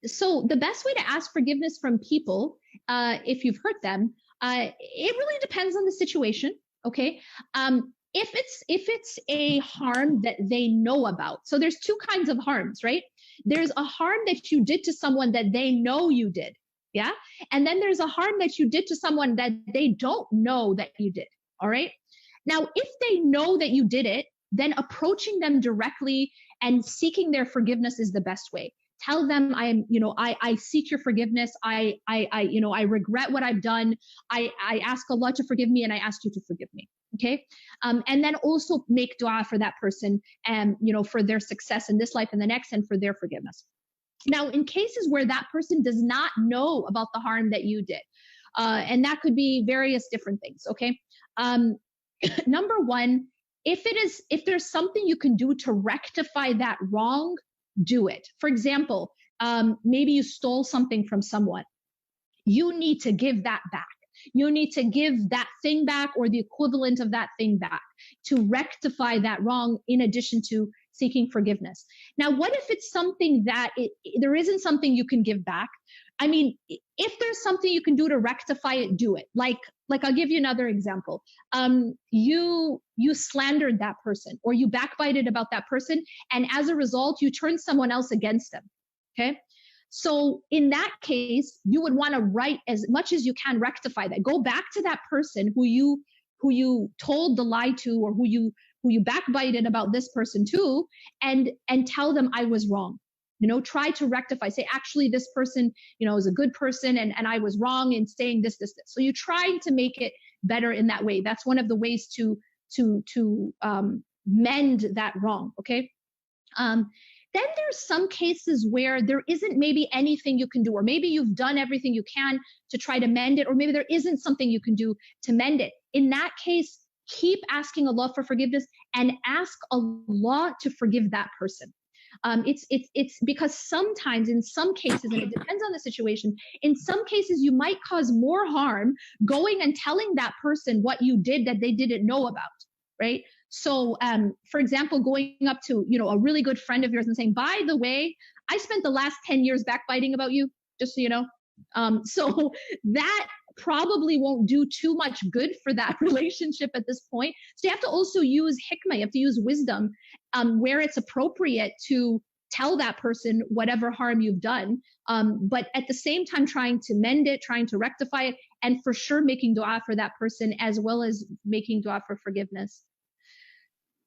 So the best way to ask forgiveness from people, if you've hurt them, it really depends on the situation. Okay. If it's a harm that they know about, so there's two kinds of harms, right? There's a harm that you did to someone that they know you did, yeah? And then there's a harm that you did to someone that they don't know that you did, all right? Now, if they know that you did it, then approaching them directly and seeking their forgiveness is the best way. Tell them, I seek your forgiveness. I regret what I've done. I ask Allah to forgive me, and I ask you to forgive me. Okay. And then also make dua for that person and, for their success in this life and the next, and for their forgiveness. Now, in cases where that person does not know about the harm that you did, and that could be various different things. Okay. Number one, if there's something you can do to rectify that wrong, do it. For example, maybe you stole something from someone. You need to give that back. You need to give that thing back or the equivalent of that thing back to rectify that wrong, in addition to seeking forgiveness. Now, what if it's something that there isn't something you can give back? I mean, if there's something you can do to rectify it, do it. Like I'll give you another example. You slandered that person, or you backbited about that person, and as a result, you turned someone else against them. Okay. So in that case, you would want to write as much as you can, rectify that. Go back to that person who you told the lie to, or who you backbited about this person to, and tell them, I was wrong. Try to rectify, say, actually, this person, is a good person, and I was wrong in saying this. So you're trying to make it better in that way. That's one of the ways to mend that wrong. Okay. Then there's some cases where there isn't maybe anything you can do, or maybe you've done everything you can to try to mend it, or maybe there isn't something you can do to mend it. In that case, keep asking Allah for forgiveness and ask Allah to forgive that person. It's because sometimes, in some cases, and it depends on the situation, in some cases you might cause more harm going and telling that person what you did that they didn't know about, right? So, for example, going up to, a really good friend of yours and saying, by the way, I spent the last 10 years backbiting about you, just so you know. So that probably won't do too much good for that relationship at this point. So you have to also use hikmah, you have to use wisdom where it's appropriate to tell that person whatever harm you've done, but at the same time trying to mend it, trying to rectify it, and for sure making dua for that person, as well as making dua for forgiveness.